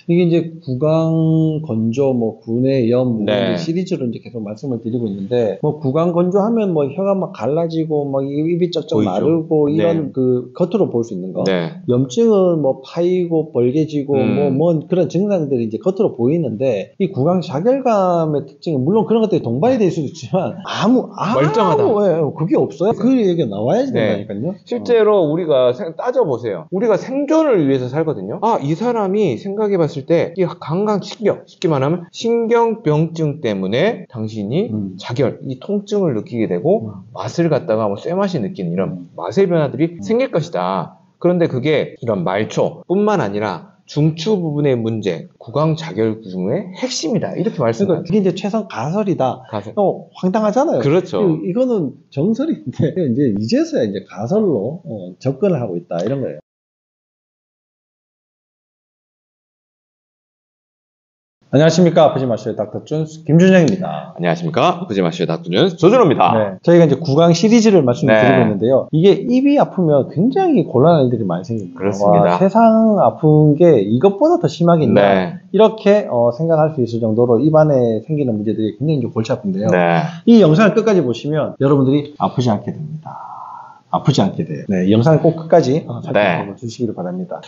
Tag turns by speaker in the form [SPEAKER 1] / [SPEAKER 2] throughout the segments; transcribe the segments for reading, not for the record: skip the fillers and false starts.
[SPEAKER 1] 이게 이제 구강 건조, 뭐 구내염
[SPEAKER 2] 네.
[SPEAKER 1] 시리즈로 이제 계속 말씀을 드리고 있는데, 뭐 구강 건조하면 뭐 혀가 막 갈라지고 막 입이 쩍쩍
[SPEAKER 2] 보이죠.
[SPEAKER 1] 마르고 이런
[SPEAKER 2] 네.
[SPEAKER 1] 그 겉으로 볼 수 있는 거.
[SPEAKER 2] 네.
[SPEAKER 1] 염증은 뭐 파이고 벌개지고 뭐 그런 증상들이 이제 겉으로 보이는데, 이 구강 자결감의 특징은 물론 그런 것들이 동반이 될 수도 있지만
[SPEAKER 2] 멀쩡하다.
[SPEAKER 1] 그게 없어요. 그 얘기가 나와야지
[SPEAKER 2] 네.
[SPEAKER 1] 된다니까요.
[SPEAKER 2] 실제로 우리가 따져보세요. 우리가 생존을 위해서 살거든요. 이 사람이 생각해봤을 때 이 강강신경, 쉽게 말하면 신경병증 때문에 당신이 자결, 이 통증을 느끼게 되고 맛을 갖다가 뭐 쇠맛이 느끼는 이런 맛의 변화들이 생길 것이다. 그런데 그게 이런 말초 뿐만 아니라 중추 부분의 문제, 구강 자결증의 핵심이다. 이렇게 말씀하세요.
[SPEAKER 1] 그게 이제 최선 가설이다.
[SPEAKER 2] 가설.
[SPEAKER 1] 황당하잖아요.
[SPEAKER 2] 그렇죠.
[SPEAKER 1] 이거는 정설인데 이제서야 이제 가설로 접근을 하고 있다 이런 거예요. 안녕하십니까. 아프지 마쇼의 닥터 준스 김준영입니다.
[SPEAKER 2] 안녕하십니까. 아프지 마쇼의 닥터 준스 조준호입니다.
[SPEAKER 1] 네. 저희가 이제 구강 시리즈를 말씀드리고
[SPEAKER 2] 네.
[SPEAKER 1] 있는데요. 이게 입이 아프면 굉장히 곤란한 일들이 많이 생깁니다.
[SPEAKER 2] 그렇습니다.
[SPEAKER 1] 세상 아픈 게 이것보다 더 심하겠냐.
[SPEAKER 2] 네.
[SPEAKER 1] 이렇게 생각할 수 있을 정도로 입안에 생기는 문제들이 굉장히 좀 골치 아픈데요.
[SPEAKER 2] 네.
[SPEAKER 1] 이 영상을 끝까지 보시면 여러분들이 아프지 않게 됩니다. 아프지 않게 돼요. 네, 영상을 꼭 끝까지 살펴보고 주시기를 바랍니다.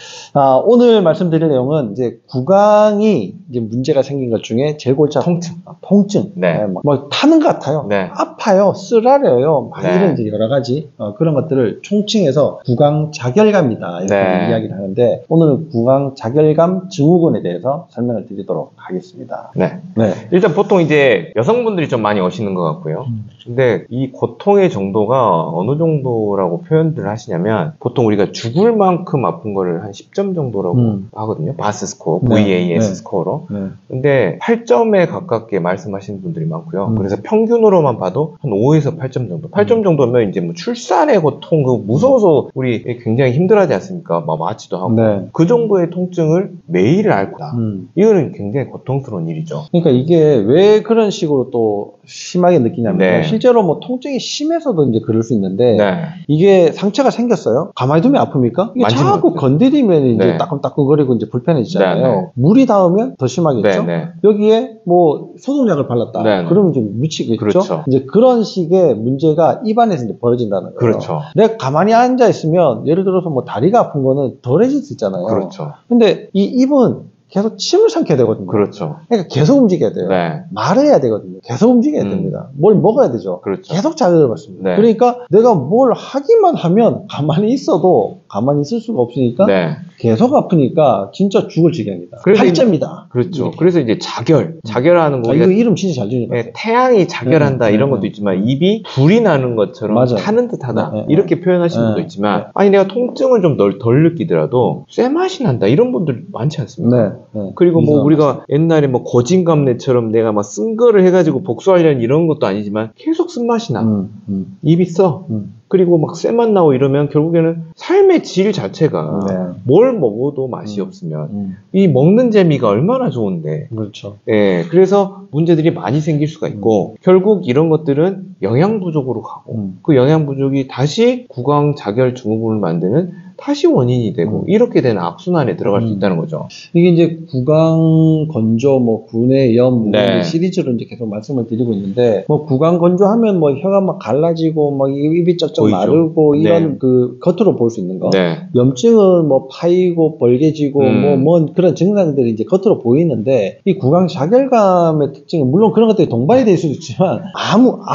[SPEAKER 1] 오늘 말씀드릴 내용은 이제 구강이 이제 문제가 생긴 것 중에 제일 골치 아픈 통증.
[SPEAKER 2] 네.
[SPEAKER 1] 뭐 타는 것 같아요.
[SPEAKER 2] 네.
[SPEAKER 1] 아파요, 쓰라려요. 막
[SPEAKER 2] 네.
[SPEAKER 1] 이런 이제 여러 가지 그런 것들을 총칭해서 구강 자결감이다 이렇게
[SPEAKER 2] 네.
[SPEAKER 1] 이야기를 하는데, 오늘은 구강 자결감 증후군에 대해서 설명을 드리도록 하겠습니다.
[SPEAKER 2] 네.
[SPEAKER 1] 네.
[SPEAKER 2] 일단 보통 이제 여성분들이 좀 많이 오시는 것 같고요. 근데 이 고통의 정도가 어느 정도라고 표현들을 하시냐면, 보통 우리가 죽을 만큼 아픈 거를 한 10점 정도라고 하거든요. 바스 스코어, VAS
[SPEAKER 1] 네.
[SPEAKER 2] 스코어로.
[SPEAKER 1] 네.
[SPEAKER 2] 근데 8점에 가깝게 말씀하시는 분들이 많고요. 그래서 평균으로만 봐도 한 5에서 8점 정도. 8점 정도면 이제 뭐 출산의 고통, 무서워서 우리 굉장히 힘들어하지 않습니까? 막 마취도 하고.
[SPEAKER 1] 네.
[SPEAKER 2] 그 정도의 통증을 매일 앓고 있다. 이거는 굉장히 고통스러운 일이죠.
[SPEAKER 1] 그러니까 이게 왜 그런 식으로 또 심하게 느끼냐면,
[SPEAKER 2] 네.
[SPEAKER 1] 실제로 뭐 통증이 심해서도 이제 그럴 수 있는데,
[SPEAKER 2] 네.
[SPEAKER 1] 이게 상처가 생겼어요. 가만히 두면 아픕니까? 이게 자꾸 건드리면 이제
[SPEAKER 2] 네.
[SPEAKER 1] 따끔따끔거리고 이제 불편해지잖아요.
[SPEAKER 2] 네, 네.
[SPEAKER 1] 물이 닿으면 더 심하겠죠.
[SPEAKER 2] 네, 네.
[SPEAKER 1] 여기에 뭐 소독약을 발랐다.
[SPEAKER 2] 네, 네.
[SPEAKER 1] 그러면 좀 미치겠죠.
[SPEAKER 2] 그렇죠.
[SPEAKER 1] 이제 그런 식의 문제가 입안에서 이제 벌어진다는 거예요.
[SPEAKER 2] 그렇죠.
[SPEAKER 1] 내가 가만히 앉아 있으면 예를 들어서 뭐 다리가 아픈 거는 덜해질 수 있잖아요.
[SPEAKER 2] 그렇죠.
[SPEAKER 1] 근데 이 입은 계속 침을 삼켜야 되거든요.
[SPEAKER 2] 그렇죠.
[SPEAKER 1] 그러니까 계속 움직여야 돼요.
[SPEAKER 2] 네.
[SPEAKER 1] 말해야 되거든요. 계속 움직여야 됩니다. 뭘 먹어야 되죠.
[SPEAKER 2] 그렇죠.
[SPEAKER 1] 계속 자극을 받습니다.
[SPEAKER 2] 네.
[SPEAKER 1] 그러니까 내가 뭘 하기만 하면 가만히 있어도 가만히 있을 수가 없으니까
[SPEAKER 2] 네.
[SPEAKER 1] 계속 아프니까 진짜 죽을 지경이다.
[SPEAKER 2] 그래서
[SPEAKER 1] 팔자입니다.
[SPEAKER 2] 그렇죠. 그래서 이제 자결하는 거,
[SPEAKER 1] 이거 이름 진짜 잘 지은 것 같아요.
[SPEAKER 2] 태양이 자결한다
[SPEAKER 1] 네,
[SPEAKER 2] 이런
[SPEAKER 1] 네,
[SPEAKER 2] 것도
[SPEAKER 1] 네.
[SPEAKER 2] 있지만, 입이 불이 나는 것처럼
[SPEAKER 1] 맞아요.
[SPEAKER 2] 타는 듯하다.
[SPEAKER 1] 네, 네,
[SPEAKER 2] 이렇게 표현하시는
[SPEAKER 1] 네,
[SPEAKER 2] 분도 있지만,
[SPEAKER 1] 네.
[SPEAKER 2] 아니 내가 통증을 좀 덜 느끼더라도 쇠맛이 난다 이런 분들 많지 않습니까?
[SPEAKER 1] 네.
[SPEAKER 2] 그리고 뭐
[SPEAKER 1] 이상한
[SPEAKER 2] 우리가 옛날에 뭐 고진감래처럼 내가 막 쓴 거를 해가지고 복수하려는 이런 것도 아니지만 계속 쓴맛이 나. 입이 써. 그리고 막 쇠맛 나고 이러면 결국에는 삶의 질 자체가
[SPEAKER 1] 네.
[SPEAKER 2] 뭘 먹어도 맛이 없으면 이 먹는 재미가 얼마나 좋은데.
[SPEAKER 1] 그렇죠.
[SPEAKER 2] 예, 그래서 문제들이 많이 생길 수가 있고, 결국 이런 것들은 영양 부족으로 가고, 그 영양 부족이 다시 구강 자결 증후군을 만드는 다시 원인이 되고, 이렇게 되는 악순환에 들어갈 수 있다는 거죠.
[SPEAKER 1] 이게 이제 구강 건조, 뭐 구내염
[SPEAKER 2] 네.
[SPEAKER 1] 시리즈로 이제 계속 말씀을 드리고 있는데, 뭐 구강 건조하면 뭐 혀가 막 갈라지고 막 입이 쩍쩍
[SPEAKER 2] 보이죠.
[SPEAKER 1] 마르고 이런
[SPEAKER 2] 네.
[SPEAKER 1] 그 겉으로 볼 수 있는 거.
[SPEAKER 2] 네.
[SPEAKER 1] 염증은 뭐 파이고 벌개지고 뭐 그런 증상들이 이제 겉으로 보이는데, 이 구강 자결감의 특징은 물론 그런 것들이 동반이 될 수도 있지만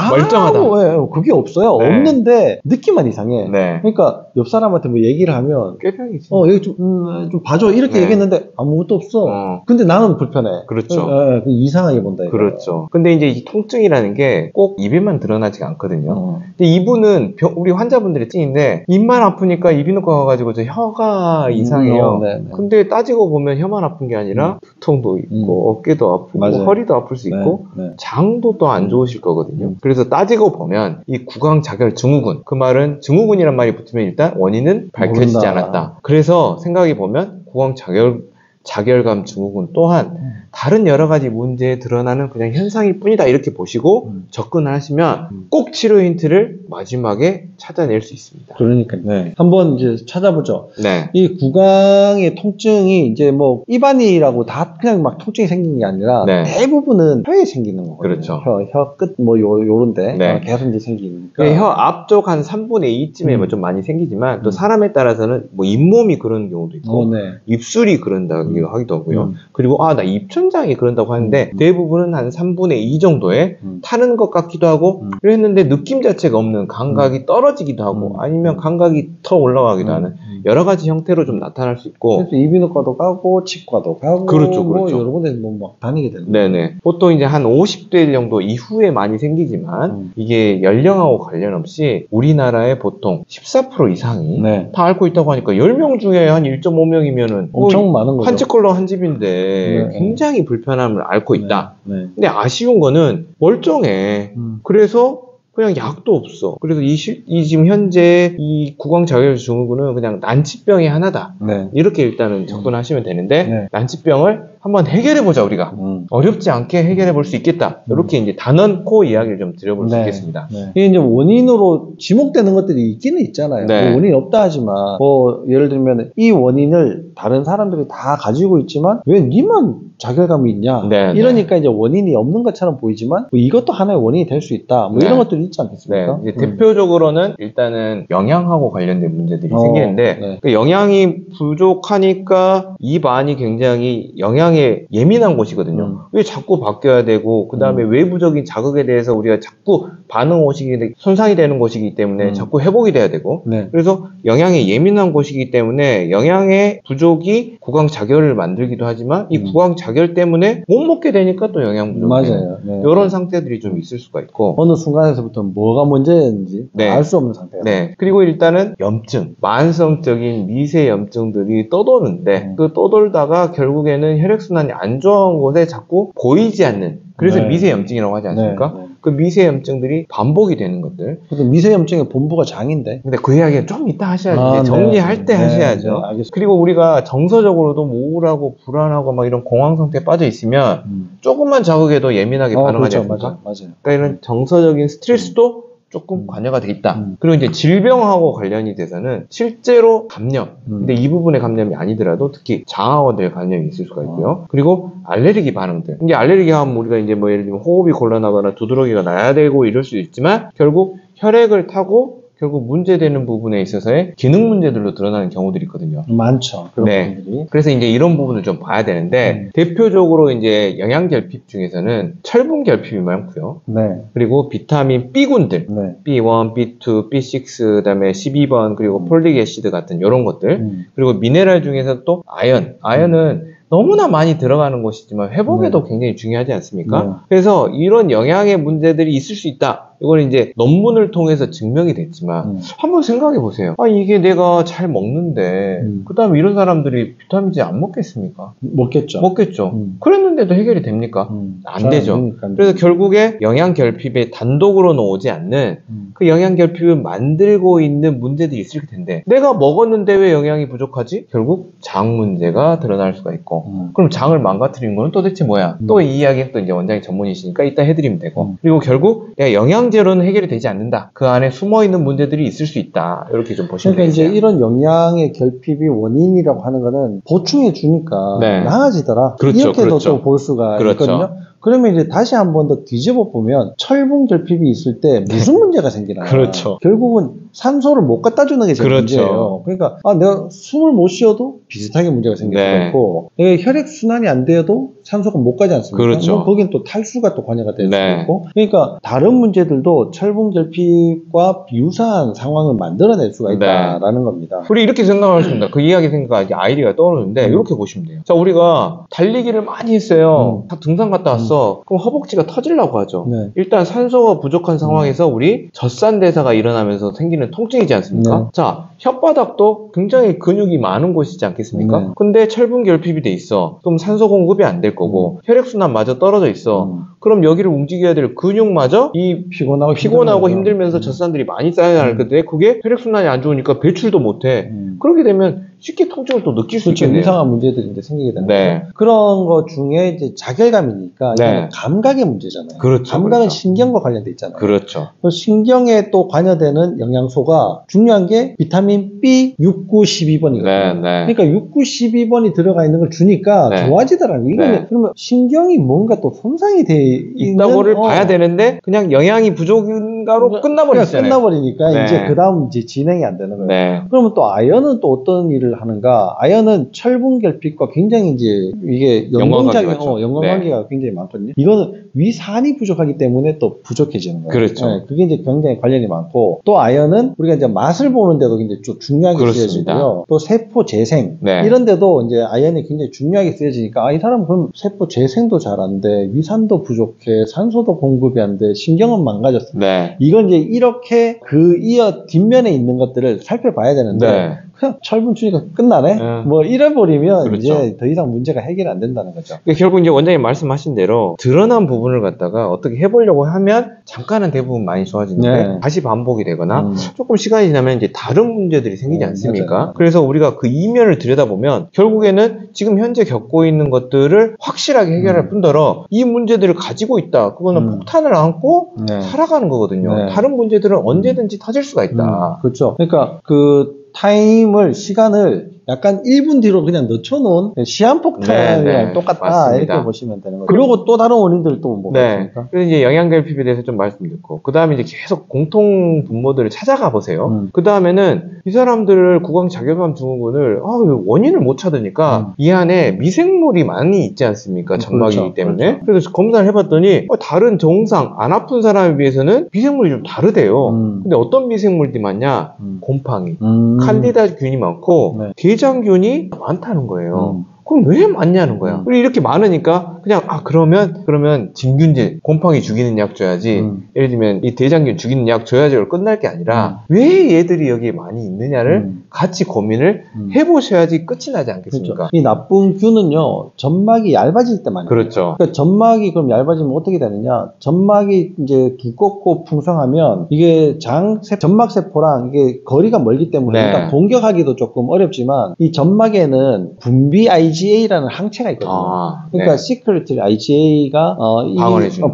[SPEAKER 2] 멀쩡하다.
[SPEAKER 1] 그게 없어요.
[SPEAKER 2] 네.
[SPEAKER 1] 없는데 느낌만 이상해.
[SPEAKER 2] 네.
[SPEAKER 1] 그러니까 옆 사람한테 뭐 얘기를 하면
[SPEAKER 2] 꾀병이지.
[SPEAKER 1] 여기 좀 봐줘 이렇게
[SPEAKER 2] 네.
[SPEAKER 1] 얘기했는데 아무것도 없어. 근데 나는 불편해.
[SPEAKER 2] 그렇죠.
[SPEAKER 1] 이상하게 본다. 이거.
[SPEAKER 2] 그렇죠. 근데 이제 이 통증이라는 게 꼭 입에만 드러나지가 않거든요. 근데 이분은 우리 환자분들의 찡인데, 입만 아프니까 이비인후과 가가지고 저 혀가 이상해요.
[SPEAKER 1] 네.
[SPEAKER 2] 근데 따지고 보면 혀만 아픈 게 아니라 두통도 있고 어깨도 아프고
[SPEAKER 1] 맞아요.
[SPEAKER 2] 허리도 아플 수 있고
[SPEAKER 1] 네.
[SPEAKER 2] 장도 또 안 좋으실 거거든요. 그래서 따지고 보면 이 구강 자결 증후군, 그 말은 증후군이란 말이 붙으면 일단 원인은 밝혀지지
[SPEAKER 1] 모른다.
[SPEAKER 2] 않았다. 그래서 생각해 보면 구강 자결감 증후군 또한 다른 여러 가지 문제에 드러나는 그냥 현상일 뿐이다 이렇게 보시고 접근을 하시면 꼭 치료 힌트를 마지막에 찾아낼 수 있습니다.
[SPEAKER 1] 그러니까요. 네. 한번 이제 찾아보죠.
[SPEAKER 2] 네.
[SPEAKER 1] 이 구강의 통증이 이제 뭐 입안이라고 다 그냥 막 통증이 생기는 게 아니라
[SPEAKER 2] 네.
[SPEAKER 1] 대부분은 혀에 생기는 거거든요.
[SPEAKER 2] 그렇죠.
[SPEAKER 1] 혀 끝 뭐 요런데
[SPEAKER 2] 네.
[SPEAKER 1] 계속 이제 생기니까.
[SPEAKER 2] 혀 앞쪽 한 3분의 2쯤에 좀 많이 생기지만 또 사람에 따라서는 뭐 잇몸이 그런 경우도 있고
[SPEAKER 1] 네.
[SPEAKER 2] 입술이 그런다고 하기도 하고요. 그리고 나 입천장이 그런다고 하는데 대부분은 한 3분의 2 정도에 타는 것 같기도 하고 그랬는데 느낌 자체가 없는 감각이 떨어지기도 하고 아니면 감각이 더 올라가기도 하는 여러 가지 형태로 좀 나타날 수 있고
[SPEAKER 1] 그래서 이비인후과도 가고 치과도 가고
[SPEAKER 2] 그렇죠,
[SPEAKER 1] 뭐
[SPEAKER 2] 그렇죠.
[SPEAKER 1] 여러 군데 뭐 다니게 되는
[SPEAKER 2] 네네. 보통 이제 한 50대 정도 이후에 많이 생기지만 이게 연령하고 관련 없이 우리나라의 보통 14% 이상이
[SPEAKER 1] 네.
[SPEAKER 2] 다 앓고 있다고 하니까 10명 중에 한 1.5명이면은
[SPEAKER 1] 엄청 많은 거죠.
[SPEAKER 2] 한 집 걸로 한 집인데
[SPEAKER 1] 네.
[SPEAKER 2] 굉장히 불편함을 앓고 있다.
[SPEAKER 1] 네.
[SPEAKER 2] 근데 아쉬운 거는 멀쩡해. 그래서 그냥 약도 없어. 그래서 이 지금 현재 이 구강자결 증후군은 그냥 난치병의 하나다.
[SPEAKER 1] 네.
[SPEAKER 2] 이렇게 일단은 접근하시면 되는데
[SPEAKER 1] 네.
[SPEAKER 2] 난치병을 한번 해결해보자 우리가. 어렵지 않게 해결해볼 수 있겠다. 이렇게 이제 단언코 이야기를 좀 드려볼 수
[SPEAKER 1] 네.
[SPEAKER 2] 있겠습니다.
[SPEAKER 1] 네. 이게 이제 원인으로 지목되는 것들이 있기는 있잖아요.
[SPEAKER 2] 네.
[SPEAKER 1] 뭐 원인이 없다 하지만 뭐 예를 들면 이 원인을 다른 사람들이 다 가지고 있지만 왜 니만 자결감이 있냐?
[SPEAKER 2] 네,
[SPEAKER 1] 이러니까 이제 원인이 없는 것처럼 보이지만 뭐 이것도 하나의 원인이 될 수 있다. 뭐
[SPEAKER 2] 네.
[SPEAKER 1] 이런 것들이 있지 않겠습니까?
[SPEAKER 2] 네, 이제 대표적으로는 일단은 영양하고 관련된 문제들이 생기는데
[SPEAKER 1] 네.
[SPEAKER 2] 그 영양이 부족하니까 입 안이 굉장히 영양에 예민한 곳이거든요. 왜 자꾸 바뀌어야 되고 그 다음에 외부적인 자극에 대해서 우리가 자꾸 반응 오시기 손상이 되는 곳이기 때문에 자꾸 회복이 돼야 되고
[SPEAKER 1] 네.
[SPEAKER 2] 그래서 영양에 예민한 곳이기 때문에 영양의 부족이 구강자결을 만들기도 하지만 이 구강자결 때문에 못 먹게 되니까 또 영양 부족이
[SPEAKER 1] 맞아요. 네.
[SPEAKER 2] 이런 상태들이 좀 있을 수가 있고
[SPEAKER 1] 어느 순간에서부터 뭐가 문제인지
[SPEAKER 2] 네.
[SPEAKER 1] 알 수 없는 상태예요.
[SPEAKER 2] 네. 그리고 일단은 염증, 만성적인 미세 염증들이 떠도는데 그 떠돌다가 결국에는 혈액순환이 안 좋은 곳에 자꾸 보이지 않는 그래서
[SPEAKER 1] 네.
[SPEAKER 2] 미세 염증이라고 하지 않습니까?
[SPEAKER 1] 네.
[SPEAKER 2] 그 미세 염증들이 반복이 되는 것들.
[SPEAKER 1] 그래서 미세염증의 본부가 장인데.
[SPEAKER 2] 근데 그 이야기는 좀 이따 하셔야죠.
[SPEAKER 1] 아,
[SPEAKER 2] 이제 정리할
[SPEAKER 1] 네.
[SPEAKER 2] 때
[SPEAKER 1] 네.
[SPEAKER 2] 하셔야죠.
[SPEAKER 1] 네, 알겠습니다.
[SPEAKER 2] 그리고 우리가 정서적으로도 뭐 우울하고 불안하고 막 이런 공황 상태에 빠져 있으면 조금만 자극에도 예민하게 반응하지
[SPEAKER 1] 그렇죠.
[SPEAKER 2] 않습니까?
[SPEAKER 1] 맞아요.
[SPEAKER 2] 그러니까 이런 정서적인 스트레스도 조금 관여가 돼 있다. 그리고 이제 질병하고 관련이 돼서는 실제로 감염, 근데 이 부분의 감염이 아니더라도 특히 장하원들의 감염이 있을 수가 있고요. 그리고 알레르기 반응들. 이게 알레르기 하면 우리가 이제 뭐 예를 들면 호흡이 곤란하거나 두드러기가 나야 되고 이럴 수 있지만 결국 혈액을 타고 결국 문제되는 부분에 있어서의 기능 문제들로 드러나는 경우들이 있거든요.
[SPEAKER 1] 많죠. 그런
[SPEAKER 2] 네.
[SPEAKER 1] 분들이.
[SPEAKER 2] 그래서 이제 이런 부분을 좀 봐야 되는데 대표적으로 이제 영양결핍 중에서는 철분 결핍이 많고요.
[SPEAKER 1] 네.
[SPEAKER 2] 그리고 비타민 B군들,
[SPEAKER 1] 네.
[SPEAKER 2] B1, B2, B6, 그다음에 12번 그리고 폴릭 애시드 같은 이런 것들. 그리고 미네랄 중에서 또 아연은 너무나 많이 들어가는 곳이지만 회복에도 굉장히 중요하지 않습니까?
[SPEAKER 1] 네.
[SPEAKER 2] 그래서 이런 영양의 문제들이 있을 수 있다. 이건 이제 논문을 통해서 증명이 됐지만 한번 생각해 보세요. 이게 내가 잘 먹는데 그 다음에 이런 사람들이 비타민C 안 먹겠습니까?
[SPEAKER 1] 먹겠죠.
[SPEAKER 2] 먹겠죠. 그랬는데도 해결이 됩니까? 안 되죠.
[SPEAKER 1] 되니까.
[SPEAKER 2] 그래서 결국에 영양결핍에 단독으로는 오지 않는 그 영양결핍을 만들고 있는 문제들이 있을 텐데 내가 먹었는데 왜 영양이 부족하지? 결국 장 문제가 드러날 수가 있고 그럼 장을 망가뜨리는 건 도대체 뭐야? 또 이 이야기는 또 이제 원장이 전문이시니까 이따 해드리면 되고 그리고 결국 영양제로는 해결이 되지 않는다. 그 안에 숨어있는 문제들이 있을 수 있다. 이렇게 좀 보시면
[SPEAKER 1] 그러니까
[SPEAKER 2] 되겠어요.
[SPEAKER 1] 이제 이런 영양의 결핍이 원인이라고 하는 거는 보충해 주니까
[SPEAKER 2] 네.
[SPEAKER 1] 나아지더라.
[SPEAKER 2] 그렇죠,
[SPEAKER 1] 이렇게도
[SPEAKER 2] 그렇죠.
[SPEAKER 1] 또 볼 수가
[SPEAKER 2] 그렇죠.
[SPEAKER 1] 있거든요. 그러면 이제 다시 한 번 더 뒤집어 보면 철분 결핍이 있을 때 무슨 문제가 생기나?
[SPEAKER 2] 그렇죠.
[SPEAKER 1] 결국은 산소를 못 갖다 주는 게 제일
[SPEAKER 2] 그렇죠.
[SPEAKER 1] 문제예요. 그러니까 내가 숨을 못 쉬어도 비슷하게 문제가 생길 수가
[SPEAKER 2] 네.
[SPEAKER 1] 있고 내가 혈액 순환이 안 돼도 산소가 못 가지 않습니까?
[SPEAKER 2] 그렇죠.
[SPEAKER 1] 뭐 거긴 또 탈수가 또 관여가 될
[SPEAKER 2] 네.
[SPEAKER 1] 수도 있고 그러니까 다른 문제들도 철분 결핍과 유사한 상황을 만들어낼 수가 있다라는 겁니다.
[SPEAKER 2] 우리 이렇게 생각할 수 있습니다. 그 이야기 생각하니까 아이디어가 떠오르는데 이렇게 보시면 돼요. 자, 우리가 달리기를 많이 했어요. 다 등산 갔다 왔어. 그럼 허벅지가 터지려고 하죠.
[SPEAKER 1] 네.
[SPEAKER 2] 일단 산소가 부족한 상황에서 우리 젖산대사가 일어나면서 생기는 통증이지 않습니까?
[SPEAKER 1] 네.
[SPEAKER 2] 자, 혓바닥도 굉장히 근육이 많은 곳이지 않겠습니까?
[SPEAKER 1] 네.
[SPEAKER 2] 근데 철분 결핍이 돼 있어. 그럼 산소 공급이 안 될 거고 혈액순환마저 떨어져 있어. 그럼 여기를 움직여야 될 근육마저 이 피곤하고 힘들면서 젖산들이 많이 쌓여야 할 건데 그게 혈액순환이 안 좋으니까 배출도 못해. 그렇게 되면 쉽게 통증을 또 느낄 수
[SPEAKER 1] 그렇죠.
[SPEAKER 2] 있겠네요.
[SPEAKER 1] 이상한 문제들이 이제 생기게 되는
[SPEAKER 2] 네.
[SPEAKER 1] 거죠. 그런 것 중에 이제 자결감이니까
[SPEAKER 2] 네.
[SPEAKER 1] 이거는 감각의 문제잖아요.
[SPEAKER 2] 그렇죠,
[SPEAKER 1] 감각은
[SPEAKER 2] 그렇죠.
[SPEAKER 1] 신경과 관련돼 있잖아요.
[SPEAKER 2] 그렇죠.
[SPEAKER 1] 또 신경에 또 관여되는 영양소가 중요한 게 비타민 B 6, 9, 12번이거든요.
[SPEAKER 2] 네, 네.
[SPEAKER 1] 그러니까 6, 9, 12번이 들어가 있는 걸 주니까
[SPEAKER 2] 네.
[SPEAKER 1] 좋아지더라고요. 이거는
[SPEAKER 2] 네.
[SPEAKER 1] 그러면 신경이 뭔가 또 손상이 돼
[SPEAKER 2] 있다고를 봐야 되는데 그냥 영양이 부족인가로 끝나버리잖아요.
[SPEAKER 1] 끝나버리니까
[SPEAKER 2] 네.
[SPEAKER 1] 이제 그 다음 이제 진행이 안 되는 거예요.
[SPEAKER 2] 네.
[SPEAKER 1] 그러면 또 아연은 또 어떤 일을 하는가? 아연은 철분 결핍과 굉장히 이제 이게
[SPEAKER 2] 연관관계가
[SPEAKER 1] 연관관계가 굉장히 많거든요. 이거는 위산이 부족하기 때문에 또 부족해지는 거예요.
[SPEAKER 2] 그렇죠.
[SPEAKER 1] 네, 그게 이제 굉장히 관련이 많고 또 아연은 우리가 이제 맛을 보는데도 굉장히 좀 중요하게
[SPEAKER 2] 그렇습니다.
[SPEAKER 1] 쓰여지고요. 또 세포 재생
[SPEAKER 2] 네.
[SPEAKER 1] 이런데도 이제 아연이 굉장히 중요하게 쓰여지니까 이 사람은 그럼 세포 재생도 잘 안 돼, 위산도 부족해, 산소도 공급이 안 돼, 신경은 망가졌어.
[SPEAKER 2] 네.
[SPEAKER 1] 이건 이제 이렇게 그 이어 뒷면에 있는 것들을 살펴봐야 되는데
[SPEAKER 2] 네.
[SPEAKER 1] 그냥 철분 주니까 끝나네?
[SPEAKER 2] 네.
[SPEAKER 1] 뭐 이래버리면
[SPEAKER 2] 그렇죠.
[SPEAKER 1] 이제 더 이상 문제가 해결이 안 된다는 거죠.
[SPEAKER 2] 그러니까 결국 이제 원장님 말씀하신 대로 드러난 부분을 갖다가 어떻게 해보려고 하면 잠깐은 대부분 많이 좋아지는데
[SPEAKER 1] 네.
[SPEAKER 2] 다시 반복이 되거나 조금 시간이 지나면 이제 다른 문제들이 생기지 않습니까?
[SPEAKER 1] 맞아요.
[SPEAKER 2] 그래서 우리가 그 이면을 들여다보면 결국에는 지금 현재 겪고 있는 것들을 확실하게 해결할 뿐더러 이 문제들을 가지고 있다. 그거는 폭탄을 안고
[SPEAKER 1] 네.
[SPEAKER 2] 살아가는 거거든요.
[SPEAKER 1] 네.
[SPEAKER 2] 다른 문제들은 언제든지 터질 수가 있다.
[SPEAKER 1] 그렇죠. 그러니까 그 시간을 약간 1분 뒤로 그냥 늦춰놓은 시한폭탄이랑
[SPEAKER 2] 네, 네.
[SPEAKER 1] 똑같다.
[SPEAKER 2] 맞습니다.
[SPEAKER 1] 이렇게 보시면 되는 거죠. 그리고 또 다른 원인들 또 뭐가
[SPEAKER 2] 네.
[SPEAKER 1] 있습니까?
[SPEAKER 2] 그래서 이제 영양결핍에 대해서 좀 말씀드렸고, 그 다음에 이제 계속 공통 분모들을 찾아가 보세요. 그 다음에는 이 사람들을 구강자결감 증후군을 원인을 못 찾으니까 이 안에 미생물이 많이 있지 않습니까? 점막이기
[SPEAKER 1] 그렇죠.
[SPEAKER 2] 때문에.
[SPEAKER 1] 그렇죠.
[SPEAKER 2] 그래서 검사를 해봤더니 다른 정상 안 아픈 사람에 비해서는 미생물이 좀 다르대요. 근데 어떤 미생물들이 많냐? 곰팡이, 칸디다균이 많고
[SPEAKER 1] 네.
[SPEAKER 2] 대장균이 많다는 거예요. 그럼 왜 많냐는 거야. 그리고 이렇게 많으니까 그냥 그러면 진균제, 곰팡이 죽이는 약 줘야지. 예를 들면 이 대장균 죽이는 약 줘야지로 끝날 게 아니라 왜 얘들이 여기에 많이 있느냐를 같이 고민을 해보셔야지 끝이 나지 않겠습니까?
[SPEAKER 1] 그렇죠. 이 나쁜 균은요, 점막이 얇아질 때 많이.
[SPEAKER 2] 그렇죠.
[SPEAKER 1] 그러니까 점막이 그럼 얇아지면 어떻게 되느냐? 점막이 이제 두껍고 풍성하면 이게 점막세포랑 이게 거리가 멀기 때문에
[SPEAKER 2] 네.
[SPEAKER 1] 일단 공격하기도 조금 어렵지만 이 점막에는 분비 IgA라는 항체가 있거든요. 그러니까
[SPEAKER 2] 네.
[SPEAKER 1] 시크릿리 IgA가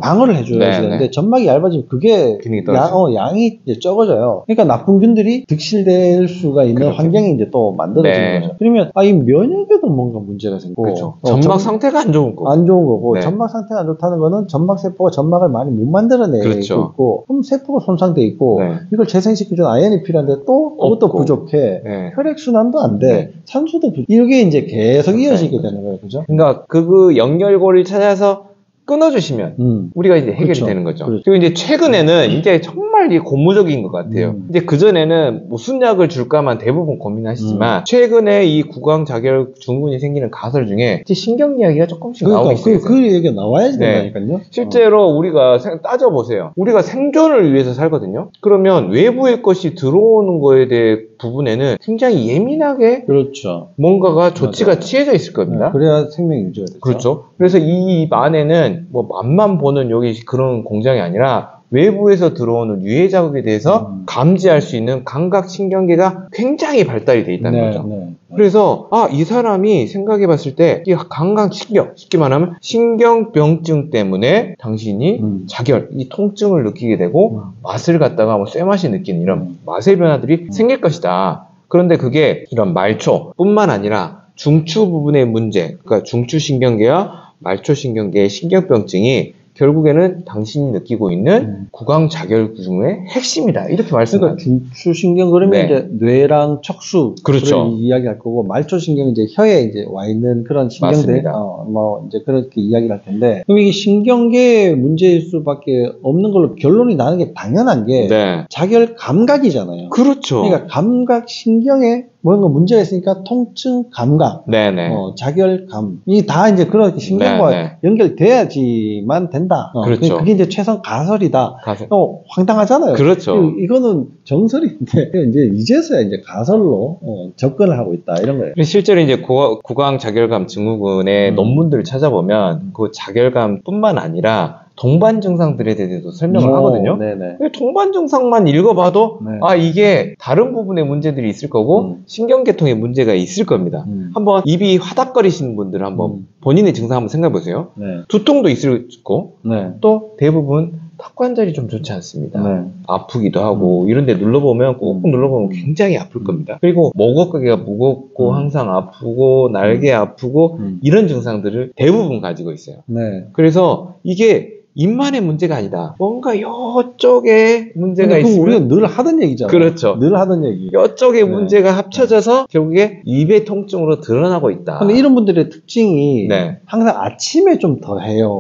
[SPEAKER 1] 방어를 해줘야
[SPEAKER 2] 네,
[SPEAKER 1] 되는데
[SPEAKER 2] 네.
[SPEAKER 1] 점막이 얇아지면 그게
[SPEAKER 2] 기능이 떨어져요.
[SPEAKER 1] 양이 이제 적어져요. 그러니까 나쁜 균들이 득실될 수가 있는
[SPEAKER 2] 그렇죠.
[SPEAKER 1] 환경이 이제 또 만들어지는
[SPEAKER 2] 네.
[SPEAKER 1] 거죠. 그러면 이 면역에도 뭔가 문제가 생기고
[SPEAKER 2] 그렇죠. 점막 상태가 안 좋은 거고.
[SPEAKER 1] 안 좋은 거고
[SPEAKER 2] 네.
[SPEAKER 1] 점막 상태가 안 좋다는 거는 점막 세포가 점막을 많이 못 만들어내고
[SPEAKER 2] 그렇죠.
[SPEAKER 1] 있고 그럼 세포가 손상돼 있고
[SPEAKER 2] 네.
[SPEAKER 1] 이걸 재생시켜주는 아연이 필요한데 또 그것도
[SPEAKER 2] 없고.
[SPEAKER 1] 부족해.
[SPEAKER 2] 네.
[SPEAKER 1] 혈액순환도 안 돼.
[SPEAKER 2] 네.
[SPEAKER 1] 산소도 부족. 이게 이제 계속 이어지게 되는 거예요. 그죠?
[SPEAKER 2] 그러니까 그 연결고리를 찾아서 끊어주시면 우리가 이제 해결이
[SPEAKER 1] 그렇죠.
[SPEAKER 2] 되는 거죠.
[SPEAKER 1] 그렇죠.
[SPEAKER 2] 그리고 이제 최근에는 이제 정말 이게 고무적인 것 같아요. 이제 그전에는 무슨 약을 줄까만 대부분 고민하시지만 최근에 이 구강자결 증후군이 생기는 가설 중에 이제 신경 이야기가 조금씩 나오기 시작했어요.
[SPEAKER 1] 그 얘기가 나와야지
[SPEAKER 2] 네.
[SPEAKER 1] 된다니까요.
[SPEAKER 2] 실제로 우리가 따져보세요. 우리가 생존을 위해서 살거든요. 그러면 외부의 것이 들어오는 거에 대해 부분에는 굉장히 예민하게
[SPEAKER 1] 그렇죠.
[SPEAKER 2] 뭔가가 조치가
[SPEAKER 1] 맞아요.
[SPEAKER 2] 취해져 있을 겁니다.
[SPEAKER 1] 그래야 생명이 유지가 되죠.
[SPEAKER 2] 그렇죠. 그래서 이 입 안에는 뭐 맛만 보는 여기 그런 공장이 아니라 외부에서 들어오는 유해 자극에 대해서 감지할 수 있는 감각신경계가 굉장히 발달이 돼 있다는 거죠.
[SPEAKER 1] 네.
[SPEAKER 2] 그래서 이 사람이 생각해 봤을 때 이 감각신경, 쉽게 말하면 신경병증 때문에 당신이 자결, 이 통증을 느끼게 되고 맛을 갖다가 뭐 쇠맛이 느끼는 이런 맛의 변화들이 생길 것이다. 그런데 그게 이런 말초뿐만 아니라 중추 부분의 문제, 그러니까 중추신경계와 말초신경계의 신경병증이 결국에는 당신이 느끼고 있는 구강자결증의 핵심이다. 이렇게 말씀드립니다.
[SPEAKER 1] 그러니까 중추신경 그러면
[SPEAKER 2] 네.
[SPEAKER 1] 이제 뇌랑 척수
[SPEAKER 2] 그렇죠.
[SPEAKER 1] 이야기할 거고 말초신경 이제 혀에 이제 와 있는 그런 신경들
[SPEAKER 2] 맞습니다.
[SPEAKER 1] 뭐 이제 그렇게 이야기를 할 텐데 그럼 이게 신경계 문제일 수밖에 없는 걸로 결론이 나는 게 당연한 게
[SPEAKER 2] 네.
[SPEAKER 1] 자결 감각이잖아요.
[SPEAKER 2] 그렇죠.
[SPEAKER 1] 그러니까 감각 신경에 뭔가 문제가 있으니까 통증 감각,
[SPEAKER 2] 네네.
[SPEAKER 1] 자결감 이 다 이제 그렇게 신경과
[SPEAKER 2] 네네.
[SPEAKER 1] 연결돼야지만 된다.
[SPEAKER 2] 그렇죠.
[SPEAKER 1] 그게 이제 최선 가설이다.
[SPEAKER 2] 가설.
[SPEAKER 1] 황당하잖아요.
[SPEAKER 2] 그렇죠.
[SPEAKER 1] 이거는 정설인데 이제 이제서야 이제 가설로 접근을 하고 있다 이런 거예요.
[SPEAKER 2] 실제로 이제 구강자결감 증후군의 논문들을 찾아보면 그 자결감뿐만 아니라 동반 증상들에 대해서도 설명을 하거든요.
[SPEAKER 1] 네네.
[SPEAKER 2] 동반 증상만 읽어봐도
[SPEAKER 1] 네.
[SPEAKER 2] 아 이게 다른 부분에 문제들이 있을 거고 신경계통에 문제가 있을 겁니다. 한번 입이 화닥거리시는 분들은 한번 본인의 증상 한번 생각해 보세요.
[SPEAKER 1] 네.
[SPEAKER 2] 두통도 있을 거고
[SPEAKER 1] 네.
[SPEAKER 2] 또 대부분 턱 관절이 좀 좋지 않습니다.
[SPEAKER 1] 네.
[SPEAKER 2] 아프기도 하고 이런 데 눌러보면 꾹꾹 눌러보면 굉장히 아플 겁니다. 그리고 목 어깨가 무겁고 항상 아프고 날개 아프고 이런 증상들을 대부분 가지고 있어요.
[SPEAKER 1] 네.
[SPEAKER 2] 그래서 이게 입만의 문제가 아니다. 뭔가 이쪽에 문제가
[SPEAKER 1] 근데 그거
[SPEAKER 2] 있으면
[SPEAKER 1] 우리가 늘 하던 얘기잖아.
[SPEAKER 2] 그렇죠.
[SPEAKER 1] 늘 하던 얘기.
[SPEAKER 2] 이쪽에
[SPEAKER 1] 네.
[SPEAKER 2] 문제가 합쳐져서 결국에 입의 통증으로 드러나고 있다.
[SPEAKER 1] 근데 이런 분들의 특징이
[SPEAKER 2] 네.
[SPEAKER 1] 항상 아침에 좀 더 해요.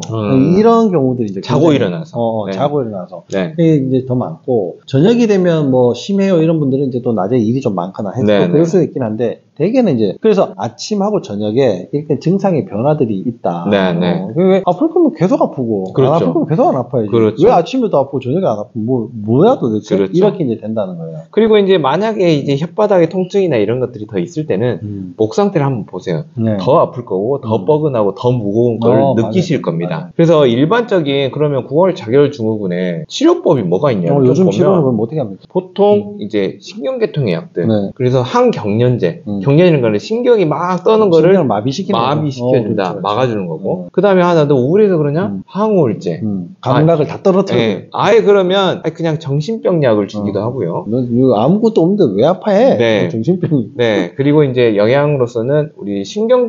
[SPEAKER 1] 이런 경우들이 이제
[SPEAKER 2] 자고
[SPEAKER 1] 굉장히-
[SPEAKER 2] 일어나서. 네.
[SPEAKER 1] 자고 일어나서.
[SPEAKER 2] 네.
[SPEAKER 1] 이게 이제 더 많고 저녁이 되면 뭐 심해요 이런 분들은 이제 또 낮에 일이 좀 많거나 해서
[SPEAKER 2] 네,
[SPEAKER 1] 또 그럴
[SPEAKER 2] 네.
[SPEAKER 1] 수 있긴 한데 대개는 이제 그래서 아침하고 저녁에 이렇게 증상의 변화들이 있다.
[SPEAKER 2] 네, 네.
[SPEAKER 1] 왜 아플 거면 계속 아프고
[SPEAKER 2] 그렇죠.
[SPEAKER 1] 안 아플 거면 계속 안 아파야지.
[SPEAKER 2] 그렇죠.
[SPEAKER 1] 왜 아침에도 아프고 저녁에 안 아프고 뭐야 도대체
[SPEAKER 2] 그렇죠.
[SPEAKER 1] 이렇게 이제 된다는 거예요.
[SPEAKER 2] 그리고 이제 만약에 이제 혓바닥에 통증이나 이런 것들이 더 있을 때는 목 상태를 한번 보세요.
[SPEAKER 1] 네.
[SPEAKER 2] 더 아플 거고 더 뻐근하고 더 무거운 걸 느끼실
[SPEAKER 1] 맞아요.
[SPEAKER 2] 겁니다.
[SPEAKER 1] 맞아요.
[SPEAKER 2] 그래서 일반적인 그러면 9월 자결 증후군의 치료법이 뭐가 있냐면
[SPEAKER 1] 요즘
[SPEAKER 2] 보면
[SPEAKER 1] 치료는 그럼 어떻게 합니까?
[SPEAKER 2] 보통 이제 신경계통의 약들
[SPEAKER 1] 네.
[SPEAKER 2] 그래서 항경련제 경련이라는 거는 신경이 막 떠는 거를
[SPEAKER 1] 신경을 마비시키는
[SPEAKER 2] 마비시켜준다
[SPEAKER 1] 그렇죠.
[SPEAKER 2] 막아주는 거고 그 다음에 하나 더 우울해서 그러냐 항우울제
[SPEAKER 1] 감각을 다 떨어뜨려.
[SPEAKER 2] 네. 아예 그러면 그냥 정신병 약을 주기도 하고요.
[SPEAKER 1] 너 이거 아무것도 없는데 왜 아파해?
[SPEAKER 2] 네.
[SPEAKER 1] 정신병이.
[SPEAKER 2] 네, 그리고 이제 영양으로서는 우리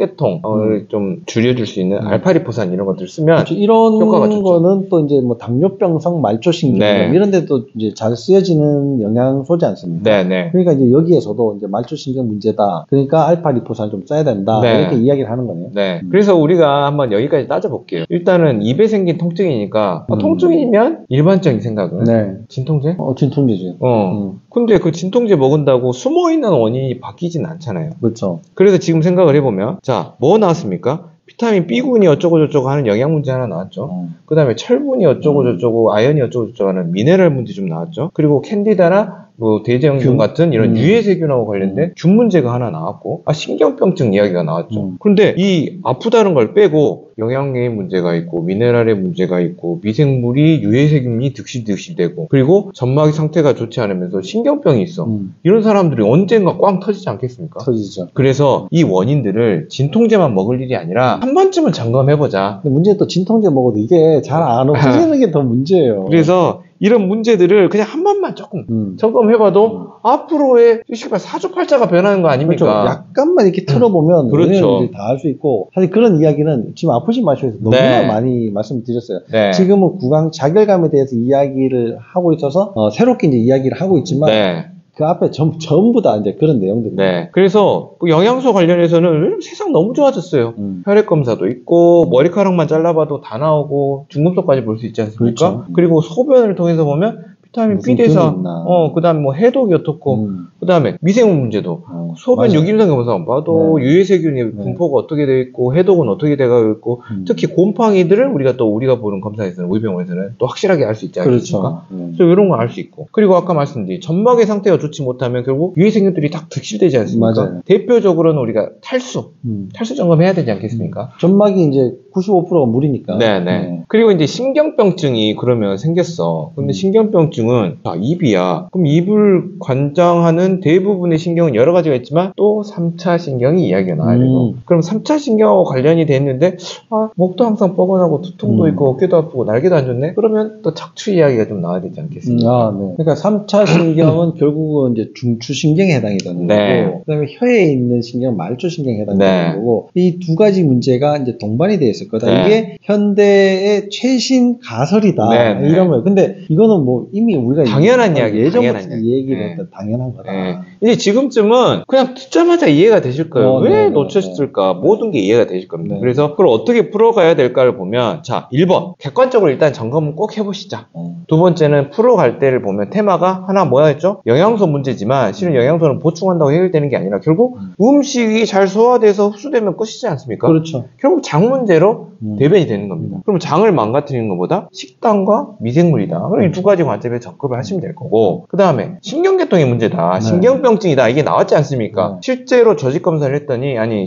[SPEAKER 2] 신경계통을 좀 줄여줄 수 있는 알파리포산 이런 것들 쓰면
[SPEAKER 1] 그렇죠. 이런
[SPEAKER 2] 효과가 좋죠.
[SPEAKER 1] 거는 또 이제 뭐 당뇨병성 말초신경
[SPEAKER 2] 네.
[SPEAKER 1] 이런 데도 이제 잘 쓰여지는 영양소지 않습니까?
[SPEAKER 2] 네, 네.
[SPEAKER 1] 그러니까 이제 여기에서도 이제 말초신경 문제다. 그러니까 알파리포산 좀 써야 된다.
[SPEAKER 2] 네.
[SPEAKER 1] 이렇게 이야기를 하는 거네요.
[SPEAKER 2] 네. 그래서 우리가 한번 여기까지 따져볼게요. 일단은 입에 생긴 통증이니까 통증이면 일반적인 생각은
[SPEAKER 1] 네.
[SPEAKER 2] 진통제?
[SPEAKER 1] 진통제지.
[SPEAKER 2] 근데 그 진통제 먹은다고 숨어있는 원인이 바뀌진 않잖아요.
[SPEAKER 1] 그렇죠.
[SPEAKER 2] 그래서 지금 생각을 해보면 자, 뭐 나왔습니까? 비타민 B군이 어쩌고저쩌고 하는 영양 문제 하나 나왔죠. 그 다음에 철분이 어쩌고저쩌고 아연이 어쩌고저쩌고 하는 미네랄 문제 좀 나왔죠. 그리고 캔디다나 뭐 대제형균 같은 이런 유해세균하고 관련된 균 문제가 하나 나왔고 신경병증 이야기가 나왔죠. 그런데 이 아프다는 걸 빼고 영양의 문제가 있고 미네랄의 문제가 있고 미생물이 유해세균이 득실득실되고 그리고 점막의 상태가 좋지 않으면서 신경병이 있어. 이런 사람들이 언젠가 꽝 터지지 않겠습니까?
[SPEAKER 1] 터지죠.
[SPEAKER 2] 그래서 이 원인들을 진통제만 먹을 일이 아니라 한 번쯤은 점검해보자.
[SPEAKER 1] 근데 문제는 또 진통제 먹어도 이게 잘 안 없어지는 게 더 문제예요.
[SPEAKER 2] 그래서 이런 문제들을 그냥 한 번만 조금 점검해봐도 앞으로의 사주팔자가 변하는 거 아닙니까?
[SPEAKER 1] 그렇죠. 약간만 이렇게 틀어보면
[SPEAKER 2] 그렇죠.
[SPEAKER 1] 다 알 수 있고 사실 그런 이야기는 지금 아프신 마쇼에서 너무나
[SPEAKER 2] 네.
[SPEAKER 1] 많이 말씀드렸어요.
[SPEAKER 2] 네.
[SPEAKER 1] 지금은 구강 자결감에 대해서 이야기를 하고 있어서 새롭게 이제 이야기를 하고 있지만
[SPEAKER 2] 네.
[SPEAKER 1] 그 앞에 전부 다 이제 그런 내용들입니다.
[SPEAKER 2] 네. 그래서 그 영양소 관련해서는 세상 너무 좋아졌어요. 혈액 검사도 있고 머리카락만 잘라봐도 다 나오고 중금속까지 볼 수 있지 않습니까?
[SPEAKER 1] 그렇죠.
[SPEAKER 2] 그리고 소변을 통해서 보면 비타민
[SPEAKER 1] 무슨
[SPEAKER 2] B대사,
[SPEAKER 1] 균이 있나.
[SPEAKER 2] 그다음에 뭐 해독이 어떻고, 그다음에 미생물 문제도 소변
[SPEAKER 1] 맞아요.
[SPEAKER 2] 유기농 검사만 봐도
[SPEAKER 1] 네.
[SPEAKER 2] 유해세균의 분포가 어떻게 되어 있고 해독은 어떻게 되어 있고 특히 곰팡이들을 우리가 보는 검사에서는 우리 병원에서는 또 확실하게 알 수 있지 않습니까?
[SPEAKER 1] 그렇죠.
[SPEAKER 2] 그래서 이런 걸 알 수 있고 그리고 아까 말씀드린 점막의 상태가 좋지 못하면 결국 유해세균들이 다 득실되지 않습니까?
[SPEAKER 1] 맞아요.
[SPEAKER 2] 대표적으로는 우리가 탈수 점검해야 되지 않겠습니까?
[SPEAKER 1] 점막이 이제 95%가 물이니까.
[SPEAKER 2] 네네. 그리고 이제 신경병증이 그러면 생겼어. 근데 신경병증은 입이야. 그럼 입을 관장하는 대부분의 신경은 여러 가지가 있지만 또 3차 신경이 이야기가 나와야 되고. 그럼 3차 신경하고 관련이 돼 있는데 목도 항상 뻐근하고 두통도 있고 어깨도 아프고 날개도 안 좋네. 그러면 또 척추 이야기가 좀 나와야 되지 않겠습니까?
[SPEAKER 1] 네. 그러니까 3차 신경은 결국은 이제 중추신경에 해당이 되는
[SPEAKER 2] 네.
[SPEAKER 1] 거고, 그다음에 혀에 있는 신경은 말초신경에 해당이
[SPEAKER 2] 네.
[SPEAKER 1] 되는 거고, 이 두 가지 문제가 이제 동반이 되어 있을 거다.
[SPEAKER 2] 네.
[SPEAKER 1] 이게 현대의 최신 가설이다.
[SPEAKER 2] 네, 네.
[SPEAKER 1] 이런 거예요. 근데 이거는 뭐 이미 우리가
[SPEAKER 2] 당연한 이야기,
[SPEAKER 1] 예전부터
[SPEAKER 2] 당연한 이야기.
[SPEAKER 1] 이 얘기를
[SPEAKER 2] 네.
[SPEAKER 1] 했던 당연한 거다.
[SPEAKER 2] 네. 이제 지금쯤은 그냥 듣자마자 이해가 되실 거예요. 왜
[SPEAKER 1] 네,
[SPEAKER 2] 놓쳤을까? 모든 게 이해가 되실 겁니다.
[SPEAKER 1] 네.
[SPEAKER 2] 그래서 그걸 어떻게 풀어가야 될까를 보면 자, 1번. 객관적으로 일단 점검은 꼭 해보시자. 두 번째는 풀어갈 때를 보면 테마가 하나 뭐였죠? 영양소 문제지만 실은 영양소는 보충한다고 해결되는 게 아니라 결국 음식이 잘 소화돼서 흡수되면 끝이지 않습니까?
[SPEAKER 1] 그렇죠.
[SPEAKER 2] 결국 장 문제로 대변이 되는 겁니다. 그럼 장을 망가뜨리는 것보다 식단과 미생물이다. 그럼 이 두 가지 관점에 접근을 하시면 될 거고 그 다음에 신경계통의 문제다.
[SPEAKER 1] 네.
[SPEAKER 2] 신경병증이다. 이게 나왔지 않습니까?
[SPEAKER 1] 네.
[SPEAKER 2] 실제로 조직 검사를 했더니 아니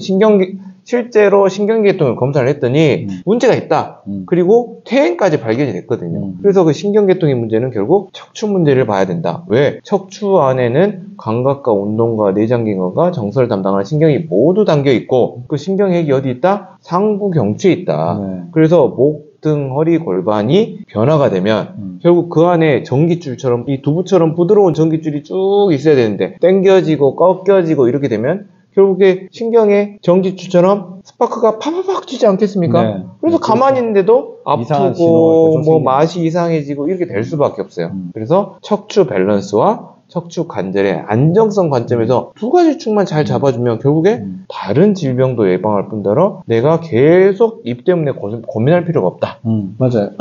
[SPEAKER 2] 실제로 신경계통을 검사를 했더니 문제가 있다. 그리고 퇴행까지 발견이 됐거든요. 그래서 그 신경계통의 문제는 결국 척추 문제를 봐야 된다. 왜? 척추 안에는 감각과 운동과 내장기관과 정서를 담당하는 신경이 모두 담겨 있고 그 신경핵이 어디 있다? 상부 경추에 있다.
[SPEAKER 1] 네.
[SPEAKER 2] 그래서 목, 등, 허리, 골반이 변화가 되면 결국 그 안에 전깃줄처럼 이 두부처럼 부드러운 전깃줄이 쭉 있어야 되는데 당겨지고 꺾여지고 이렇게 되면 결국에 신경의 전깃줄처럼 스파크가 파파팍 튀지 않겠습니까?
[SPEAKER 1] 네.
[SPEAKER 2] 그래서 가만히 있는데도
[SPEAKER 1] 이상한 신호가
[SPEAKER 2] 아프고
[SPEAKER 1] 계속
[SPEAKER 2] 뭐
[SPEAKER 1] 생기는
[SPEAKER 2] 맛이 이상해지고 이렇게 될 수밖에 없어요. 그래서 척추 밸런스와 척추 관절의 안정성 관점에서 두 가지 축만 잘 잡아주면 결국에 다른 질병도 예방할 뿐더러 내가 계속 입 때문에 고민할 필요가 없다.
[SPEAKER 1] 맞아요.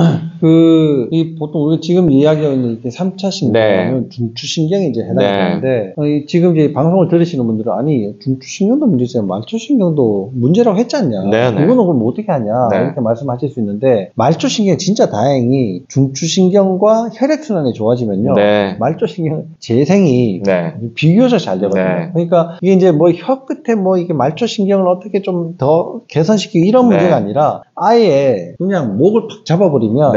[SPEAKER 1] 보통 우리가 지금 이야기하는 이렇게 3차 신경은 중추신경이 이제 해당이 되는데, 지금 이제 방송을 들으시는 분들은, 아니, 중추신경도 문제잖아요. 말초신경도 문제라고 했지 않냐. 이거는 그럼 어떻게 하냐. 이렇게 말씀하실 수 있는데, 말초신경이 진짜 다행히 중추신경과 혈액순환이 좋아지면요. 말초신경 재생이 비교적 잘 되거든요. 그러니까 이게 이제 뭐 혀 끝에 뭐 이게 말초신경을 어떻게 좀 더 개선시키고 이런 문제가 아니라 아예 그냥 목을 팍 잡아버리면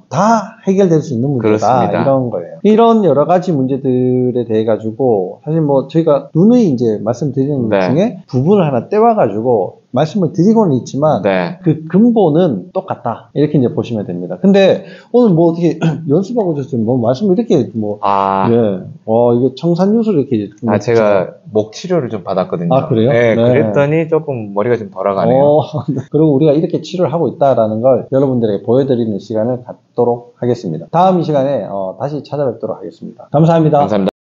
[SPEAKER 1] 다 해결될 수 있는 문제다.
[SPEAKER 2] 그렇습니다.
[SPEAKER 1] 이런 거예요. 이런 여러 가지 문제들에 대해 가지고 사실 뭐 저희가 누누이 이제 말씀드리는 것 중에 부분을 하나 떼와가지고 말씀을 드리고는 있지만 그 근본은 똑같다. 이렇게 이제 보시면 됩니다. 근데 오늘 뭐 어떻게 연습하고 오셨어요? 뭐 말씀을 이렇게 이거 청산유수를 이렇게
[SPEAKER 2] 제가 목 치료를 좀 받았거든요.
[SPEAKER 1] 아, 그래요?
[SPEAKER 2] 네, 그랬더니 조금 머리가 좀 돌아가네요.
[SPEAKER 1] 그리고 우리가 이렇게 치료를 하고 있다라는 걸 여러분들에게 보여드리는 시간을 갖도록 하겠습니다. 다음 이 시간에 다시 찾아뵙도록 하겠습니다. 감사합니다.
[SPEAKER 2] 감사합니다.